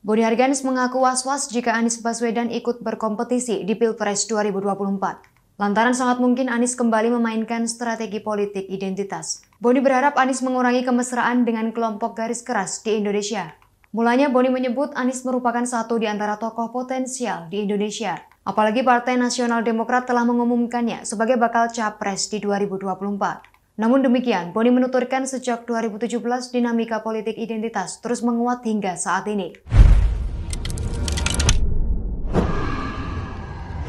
Boni Harganis mengaku was-was jika Anies Baswedan ikut berkompetisi di Pilpres 2024. Lantaran sangat mungkin Anies kembali memainkan strategi politik identitas. Boni berharap Anies mengurangi kemesraan dengan kelompok garis keras di Indonesia. Mulanya Boni menyebut Anies merupakan satu di antara tokoh potensial di Indonesia. Apalagi Partai Nasional Demokrat telah mengumumkannya sebagai bakal capres di 2024. Namun demikian, Boni menuturkan sejak 2017 dinamika politik identitas terus menguat hingga saat ini.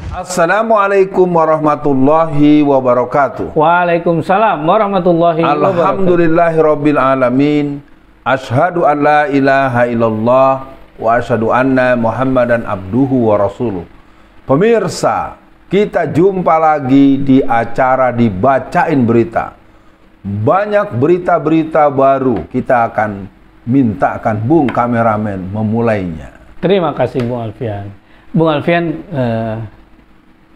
Assalamualaikum warahmatullahi wabarakatuh. Waalaikumsalam warahmatullahi wabarakatuh. Alhamdulillahirabbil alamin. Asyhadu an la ilaha illallah wa asyhadu anna Muhammadan abduhu wa rasuluh. Pemirsa, kita jumpa lagi di acara Dibacain Berita. Banyak berita-berita baru, kita akan mintakan Bung kameramen memulainya. Terima kasih Bung Alfian. Bung Alfian,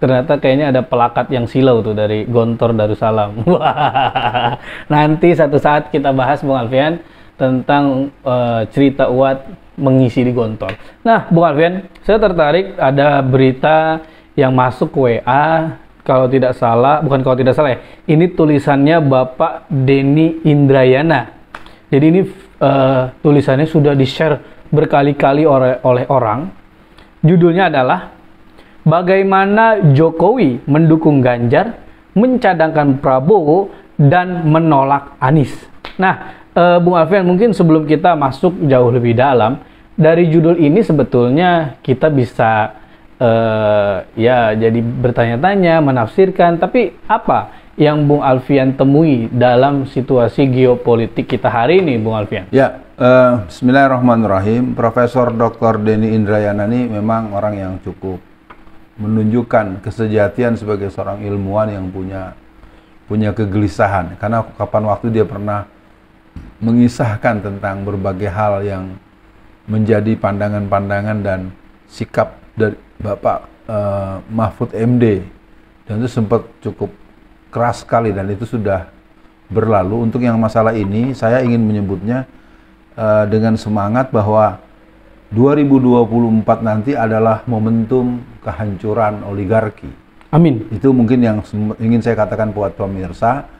ternyata kayaknya ada pelakat yang silau tuh dari Gontor Darussalam. Nanti satu saat kita bahas Bung Alfian tentang cerita Uwad mengisi di Gontor. Nah Bung Alfian, saya tertarik ada berita yang masuk ke WA. Kalau tidak salah, ini tulisannya Bapak Denny Indrayana. Jadi ini tulisannya sudah di-share berkali-kali oleh orang. Judulnya adalah Bagaimana Jokowi mendukung Ganjar, mencadangkan Prabowo, dan menolak Anies. Nah, Bung Alfian, mungkin sebelum kita masuk jauh lebih dalam, dari judul ini sebetulnya kita bisa jadi bertanya-tanya, menafsirkan, tapi apa yang Bung Alfian temui dalam situasi geopolitik kita hari ini, Bung Alfian? Ya, bismillahirrahmanirrahim. Profesor Dr. Denny Indrayana ini memang orang yang cukup menunjukkan kesejatian sebagai seorang ilmuwan yang punya kegelisahan. Karena kapan waktu dia pernah mengisahkan tentang berbagai hal yang menjadi pandangan-pandangan dan sikap dari Bapak Mahfud MD, dan itu sempat cukup keras sekali dan itu sudah berlalu. Untuk yang masalah ini saya ingin menyebutnya dengan semangat bahwa 2024 nanti adalah momentum kehancuran oligarki. Amin. Itu mungkin yang ingin saya katakan buat pemirsa.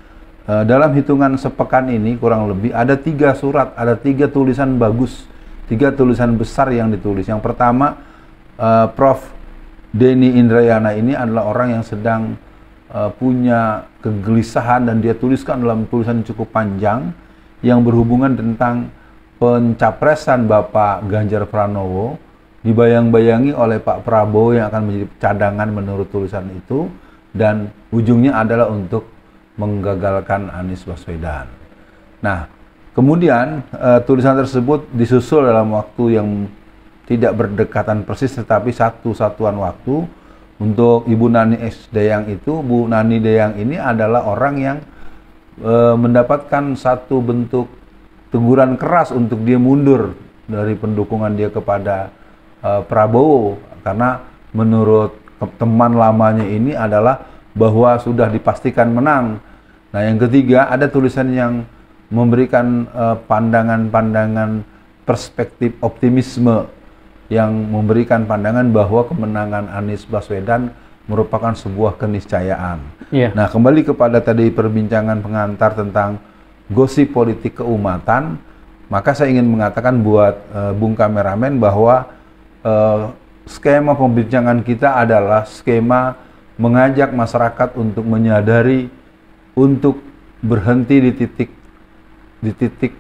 Dalam hitungan sepekan ini kurang lebih ada 3 surat, ada 3 tulisan bagus, 3 tulisan besar yang ditulis. Yang pertama, Prof. Denny Indrayana ini adalah orang yang sedang punya kegelisahan dan dia tuliskan dalam tulisan cukup panjang yang berhubungan tentang pencapresan Bapak Ganjar Pranowo, dibayang-bayangi oleh Pak Prabowo yang akan menjadi cadangan menurut tulisan itu, dan ujungnya adalah untuk menggagalkan Anies Baswedan. Nah, kemudian tulisan tersebut disusul dalam waktu yang tidak berdekatan persis tetapi satu satuan waktu. Untuk Ibu Nani S. Deyang itu, Bu Nani Deyang ini adalah orang yang mendapatkan satu bentuk teguran keras untuk dia mundur dari pendukungan dia kepada Prabowo, karena menurut teman lamanya ini adalah bahwa sudah dipastikan menang. Nah, yang ketiga ada tulisan yang memberikan pandangan-pandangan perspektif optimisme yang memberikan pandangan bahwa kemenangan Anies Baswedan merupakan sebuah keniscayaan. Yeah. Nah, kembali kepada tadi perbincangan pengantar tentang gosip politik keumatan, maka saya ingin mengatakan buat Bung kameramen bahwa skema pembincangan kita adalah skema mengajak masyarakat untuk menyadari, untuk berhenti di titik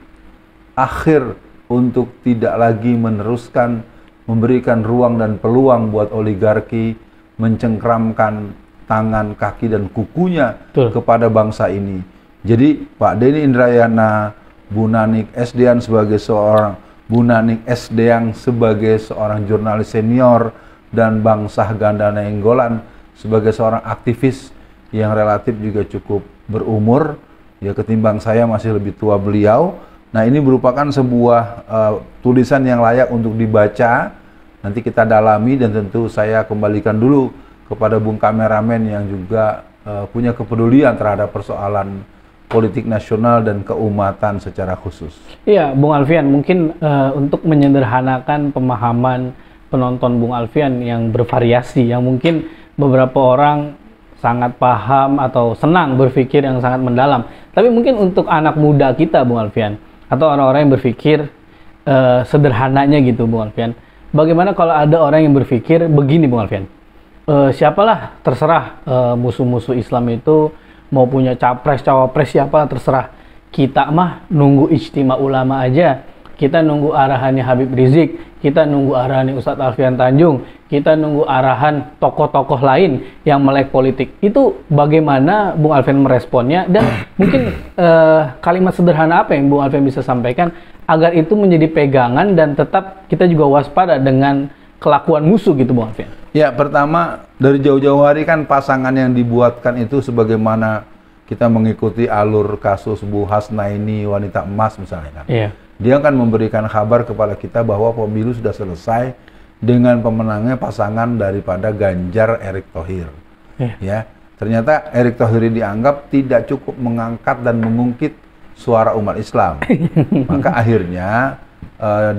akhir, untuk tidak lagi meneruskan memberikan ruang dan peluang buat oligarki mencengkramkan tangan, kaki, dan kukunya kepada bangsa ini. Jadi Pak Denny Indrayana, Bu Nanik S. Deyang sebagai seorang jurnalis senior, dan Bang Sahganda Nainggolan sebagai seorang aktivis yang relatif juga cukup berumur, ya ketimbang saya masih lebih tua beliau. Nah, ini merupakan sebuah tulisan yang layak untuk dibaca. Nanti kita dalami dan tentu saya kembalikan dulu kepada Bung kameramen yang juga punya kepedulian terhadap persoalan politik nasional dan keumatan secara khusus. Iya, Bung Alfian, mungkin untuk menyederhanakan pemahaman penonton Bung Alfian yang bervariasi, yang mungkin beberapa orang sangat paham atau senang berpikir yang sangat mendalam. Tapi mungkin untuk anak muda kita, Bung Alfian, atau orang-orang yang berpikir sederhananya gitu, Bung Alfian. Bagaimana kalau ada orang yang berpikir begini, Bung Alfian? Siapalah, terserah musuh-musuh Islam itu mau punya capres, cawapres, siapalah terserah. Kita mah nunggu ijtima ulama aja. Kita nunggu arahannya Habib Rizik, kita nunggu arahannya Ustadz Alfian Tanjung, kita nunggu arahan tokoh-tokoh lain yang melek politik. Itu bagaimana Bung Alfian meresponnya, dan mungkin kalimat sederhana apa yang Bung Alfian bisa sampaikan agar itu menjadi pegangan dan tetap kita juga waspada dengan kelakuan musuh gitu, Bung Alfian? Ya, pertama dari jauh-jauh hari kan pasangan yang dibuatkan itu sebagaimana kita mengikuti alur kasus Bu Hasnaini wanita emas misalnya kan. Iya. Dia akan memberikan kabar kepada kita bahwa pemilu sudah selesai dengan pemenangnya pasangan daripada Ganjar Erick Thohir. Iya. Ya, ternyata Erick Thohir dianggap tidak cukup mengangkat dan mengungkit suara umat Islam. Maka akhirnya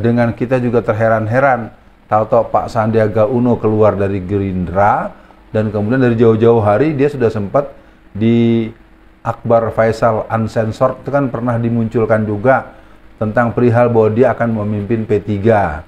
dengan kita juga terheran-heran, tahu-tahu Pak Sandiaga Uno keluar dari Gerindra, dan kemudian dari jauh-jauh hari dia sudah sempat di Akbar Faisal Uncensored itu kan pernah dimunculkan juga tentang perihal bahwa dia akan memimpin P3.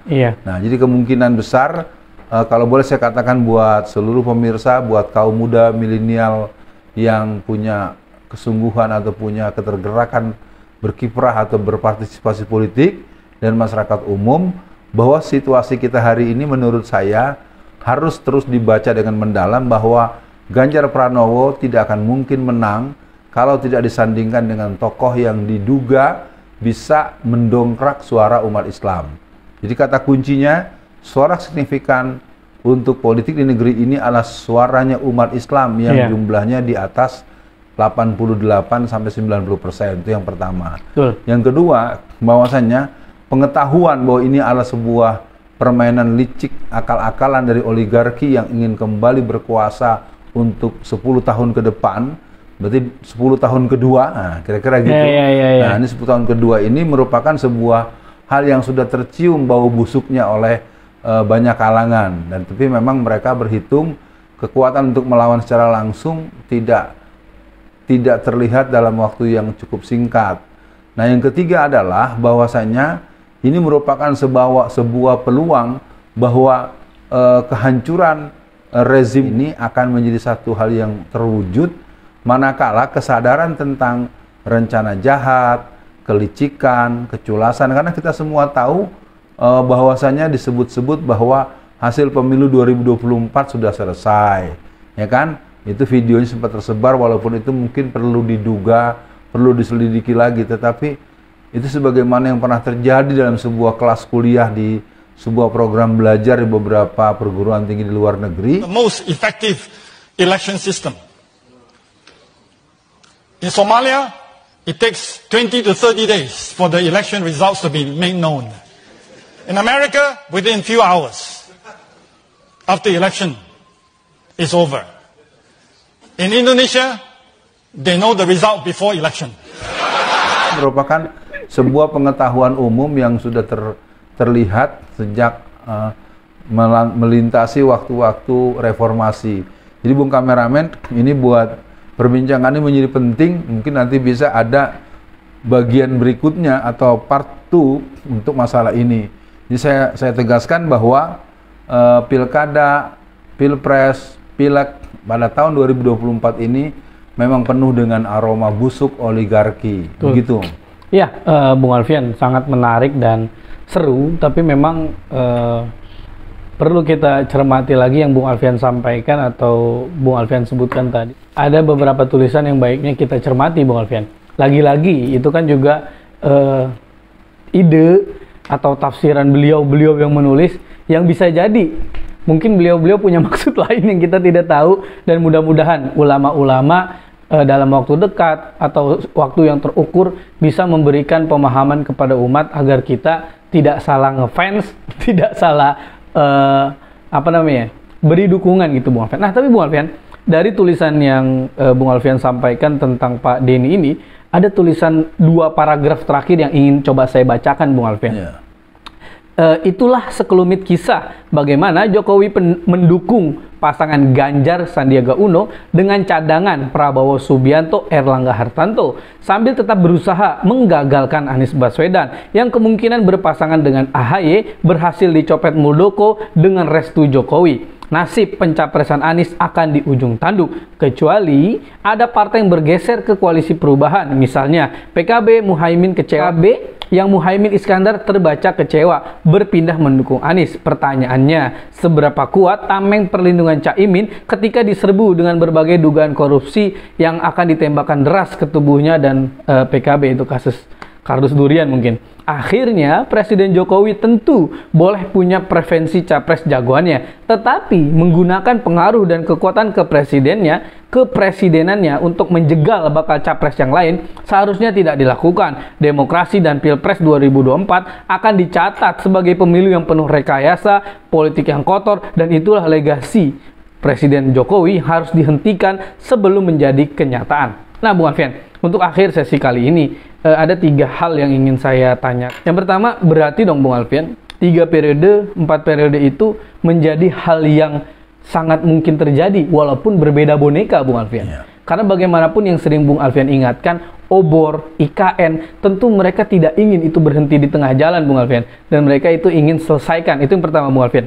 Iya. Nah, jadi kemungkinan besar kalau boleh saya katakan buat seluruh pemirsa, buat kaum muda milenial yang punya kesungguhan atau punya ketergerakan berkiprah atau berpartisipasi politik dan masyarakat umum, bahwa situasi kita hari ini menurut saya harus terus dibaca dengan mendalam, bahwa Ganjar Pranowo tidak akan mungkin menang kalau tidak disandingkan dengan tokoh yang diduga bisa mendongkrak suara umat Islam. Jadi kata kuncinya, suara signifikan untuk politik di negeri ini adalah suaranya umat Islam yang jumlahnya di atas 88-90%, itu yang pertama. Betul. Yang kedua, bahwasannya pengetahuan bahwa ini adalah sebuah permainan licik, akal-akalan dari oligarki yang ingin kembali berkuasa untuk 10 tahun ke depan, berarti 10 tahun kedua, nah, kira-kira gitu. Nah, ini 10 tahun kedua ini merupakan sebuah hal yang sudah tercium bau busuknya oleh banyak kalangan, dan tapi memang mereka berhitung kekuatan untuk melawan secara langsung tidak terlihat dalam waktu yang cukup singkat. Nah, yang ketiga adalah bahwasanya ini merupakan sebuah peluang bahwa kehancuran rezim ini akan menjadi satu hal yang terwujud manakala kesadaran tentang rencana jahat, kelicikan, keculasan, karena kita semua tahu bahwasanya disebut-sebut bahwa hasil pemilu 2024 sudah selesai, ya kan? Itu videonya sempat tersebar, walaupun itu mungkin perlu diduga, perlu diselidiki lagi, tetapi itu sebagaimana yang pernah terjadi dalam sebuah kelas kuliah di sebuah program belajar di beberapa perguruan tinggi di luar negeri. The most effective election system. In Somalia, it takes 20 to 30 days for the election results to be made known. In America, within few hours after election is over. In Indonesia, they know the result before election. Merupakan sebuah pengetahuan umum yang sudah terlihat sejak melintasi waktu-waktu reformasi. Jadi Bung Kameramen, ini buat perbincangan ini menjadi penting, mungkin nanti bisa ada bagian berikutnya atau part 2 untuk masalah ini. Jadi saya tegaskan bahwa pilkada, pilpres, pileg pada tahun 2024 ini memang penuh dengan aroma busuk oligarki. Begitu. Ya, Bung Alfian, sangat menarik dan seru, tapi memang perlu kita cermati lagi yang Bung Alfian sampaikan atau Bung Alfian sebutkan tadi. Ada beberapa tulisan yang baiknya kita cermati, Bung Alfian. Lagi-lagi itu kan juga ide atau tafsiran beliau-beliau yang menulis, yang bisa jadi mungkin beliau-beliau punya maksud lain yang kita tidak tahu, dan mudah-mudahan ulama-ulama dalam waktu dekat atau waktu yang terukur bisa memberikan pemahaman kepada umat agar kita tidak salah ngefans, tidak salah beri dukungan gitu, Bung Alfian. Nah, tapi Bung Alfian, dari tulisan yang Bung Alfian sampaikan tentang Pak Denny ini, ada tulisan 2 paragraf terakhir yang ingin coba saya bacakan, Bung Alfian. Ya. Itulah sekelumit kisah bagaimana Jokowi mendukung pasangan Ganjar Sandiaga Uno dengan cadangan Prabowo Subianto Erlangga Hartarto sambil tetap berusaha menggagalkan Anies Baswedan yang kemungkinan berpasangan dengan AHY berhasil dicopet Muldoko dengan restu Jokowi. Nasib pencapresan Anies akan di ujung tanduk, kecuali ada partai yang bergeser ke koalisi perubahan. Misalnya PKB Muhaimin kecewa, yang Muhaimin Iskandar terbaca kecewa, berpindah mendukung Anies. Pertanyaannya, seberapa kuat tameng perlindungan Caimin ketika diserbu dengan berbagai dugaan korupsi yang akan ditembakkan deras ke tubuhnya dan PKB, itu kasus kardus durian mungkin. Akhirnya Presiden Jokowi tentu boleh punya preferensi capres jagoannya, tetapi menggunakan pengaruh dan kekuatan kepresidenannya untuk menjegal bakal capres yang lain seharusnya tidak dilakukan. Demokrasi dan Pilpres 2024 akan dicatat sebagai pemilu yang penuh rekayasa, politik yang kotor, dan itulah legasi Presiden Jokowi harus dihentikan sebelum menjadi kenyataan. Nah, Bung Alfian, untuk akhir sesi kali ini ada 3 hal yang ingin saya tanya. Yang pertama, berarti dong Bung Alfian, 3 periode, 4 periode itu menjadi hal yang sangat mungkin terjadi walaupun berbeda boneka, Bung Alfian. Yeah. Karena bagaimanapun yang sering Bung Alfian ingatkan, obor, IKN, tentu mereka tidak ingin itu berhenti di tengah jalan, Bung Alfian. Dan mereka itu ingin selesaikan. Itu yang pertama, Bung Alfian.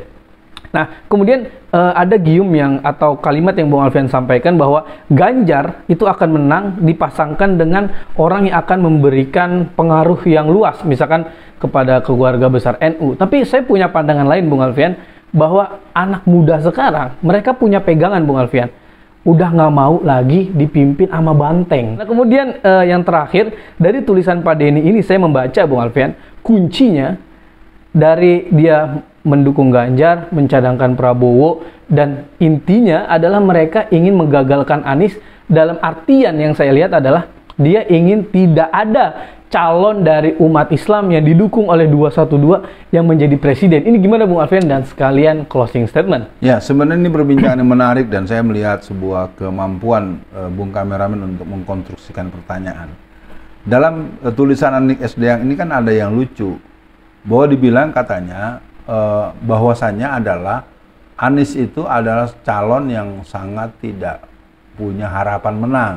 Nah, kemudian ada gium atau kalimat yang Bung Alfian sampaikan bahwa Ganjar itu akan menang dipasangkan dengan orang yang akan memberikan pengaruh yang luas, misalkan kepada keluarga besar NU. Tapi saya punya pandangan lain, Bung Alfian, bahwa anak muda sekarang, mereka punya pegangan, Bung Alfian. Udah nggak mau lagi dipimpin sama banteng. Nah, kemudian yang terakhir, dari tulisan Pak Denny ini saya membaca, Bung Alfian, kuncinya dari dia mendukung Ganjar, mencadangkan Prabowo, dan intinya adalah mereka ingin menggagalkan Anies. Dalam artian yang saya lihat adalah dia ingin tidak ada calon dari umat Islam yang didukung oleh 212 yang menjadi presiden. Ini gimana Bung Alfian, dan sekalian closing statement? Ya, sebenarnya ini perbincangan yang menarik dan saya melihat sebuah kemampuan Bung Kameramen untuk mengkonstruksikan pertanyaan. Dalam tulisan Anik Sdang ini kan ada yang lucu, bahwa dibilang katanya bahwasannya adalah Anies itu adalah calon yang sangat tidak punya harapan menang.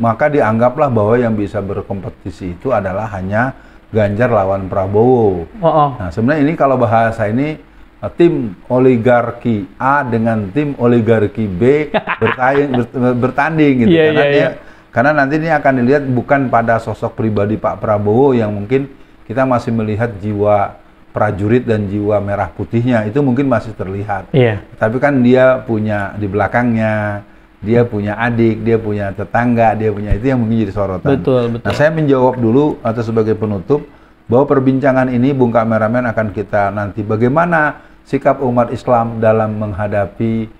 maka dianggaplah bahwa yang bisa berkompetisi itu adalah hanya Ganjar lawan Prabowo. Nah, sebenarnya ini kalau bahasa ini tim oligarki A dengan tim oligarki B bertanding gitu. Karena nanti ini akan dilihat bukan pada sosok pribadi Pak Prabowo yang mungkin kita masih melihat jiwa prajurit dan jiwa merah putihnya, itu mungkin masih terlihat. Tapi kan dia punya di belakangnya, dia punya adik, dia punya tetangga, dia punya itu yang mungkin jadi sorotan. Betul. Nah, saya menjawab dulu atau sebagai penutup bahwa perbincangan ini Bung Kameramen akan kita nanti bagaimana sikap umat Islam dalam menghadapi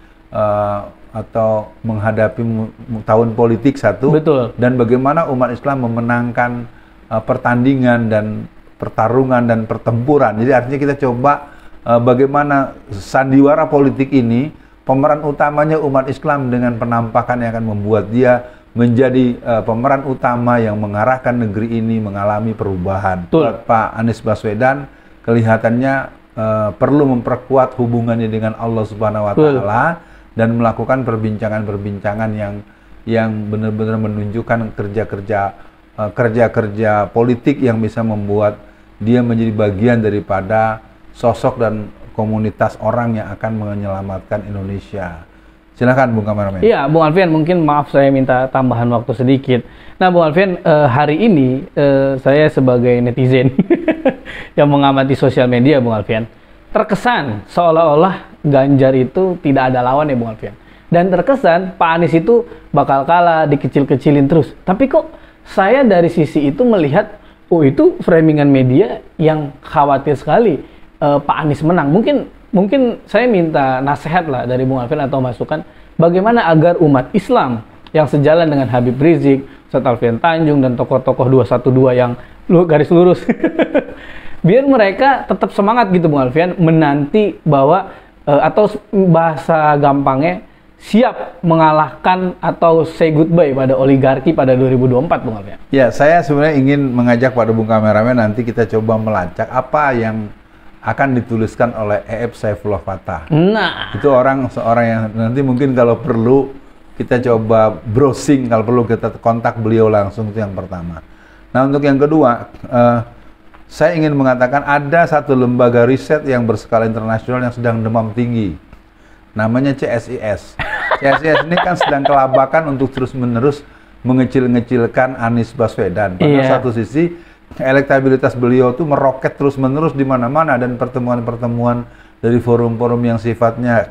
atau menghadapi tahun politik satu. Betul. Dan bagaimana umat Islam memenangkan pertandingan dan pertarungan dan pertempuran. Jadi artinya kita coba bagaimana sandiwara politik ini pemeran utamanya umat Islam dengan penampakan yang akan membuat dia menjadi pemeran utama yang mengarahkan negeri ini mengalami perubahan. Pak Anies Baswedan kelihatannya perlu memperkuat hubungannya dengan Allah Subhanahu wa taala dan melakukan perbincangan-perbincangan yang benar-benar menunjukkan kerja-kerja politik yang bisa membuat dia menjadi bagian daripada sosok dan komunitas orang yang akan menyelamatkan Indonesia. Silakan Bung Kameramen. Iya, Bung Alfian, mungkin maaf saya minta tambahan waktu sedikit. Nah, Bung Alfian, hari ini saya sebagai netizen yang mengamati sosial media, Bung Alfian, terkesan seolah-olah Ganjar itu tidak ada lawan ya, Bung Alfian. Dan terkesan Pak Anies itu bakal kalah, dikecil-kecilin terus. Tapi kok saya dari sisi itu melihat, itu framingan media yang khawatir sekali Pak Anies menang. Mungkin saya minta nasihat lah dari Bung Alfian atau masukan bagaimana agar umat Islam yang sejalan dengan Habib Rizik, Ustadz Alfian Tanjung dan tokoh-tokoh 212 yang garis lurus biar mereka tetap semangat gitu Bung Alfian menanti bahwa atau bahasa gampangnya siap mengalahkan atau say goodbye pada oligarki pada 2024, Bung Alfian? Ya, saya sebenarnya ingin mengajak pada Bung Kameramen nanti kita coba melacak apa yang akan dituliskan oleh E.F. Saifullah Fattah. Nah, Itu seorang yang nanti mungkin kalau perlu kita coba browsing, kalau perlu kita kontak beliau langsung, itu yang pertama. Nah, untuk yang kedua, saya ingin mengatakan ada satu lembaga riset yang berskala internasional yang sedang demam tinggi. Namanya CSIS. CSIS ini kan sedang kelabakan untuk terus-menerus mengecil-ngecilkan Anies Baswedan. Pada satu sisi, elektabilitas beliau tuh meroket terus-menerus di mana-mana, dan pertemuan-pertemuan dari forum-forum yang sifatnya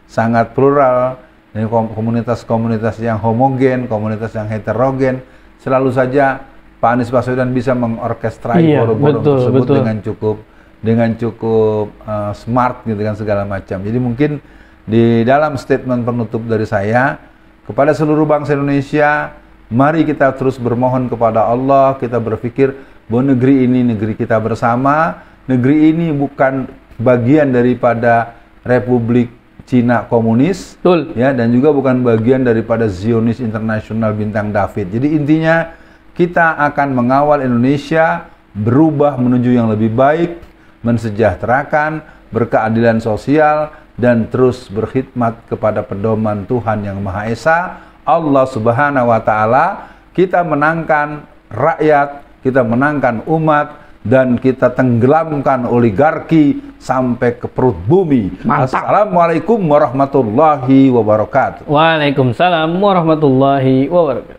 sangat plural, dari komunitas-komunitas yang homogen, komunitas yang heterogen, selalu saja Pak Anies Baswedan bisa mengorkestrai forum-forum tersebut dengan cukup smart gitu kan, segala macam. Jadi mungkin di dalam statement penutup dari saya kepada seluruh bangsa Indonesia, mari kita terus bermohon kepada Allah, kita berpikir bahwa negeri ini negeri kita bersama, negeri ini bukan bagian daripada Republik Cina Komunis, ya, dan juga bukan bagian daripada Zionis Internasional Bintang David. Jadi intinya kita akan mengawal Indonesia berubah menuju yang lebih baik, mensejahterakan, berkeadilan sosial, dan terus berkhidmat kepada pedoman Tuhan Yang Maha Esa, Allah Subhanahu wa Ta'ala. Kita menangkan rakyat, kita menangkan umat, dan kita tenggelamkan oligarki sampai ke perut bumi. Mantap. Assalamualaikum warahmatullahi wabarakatuh. Waalaikumsalam warahmatullahi wabarakatuh.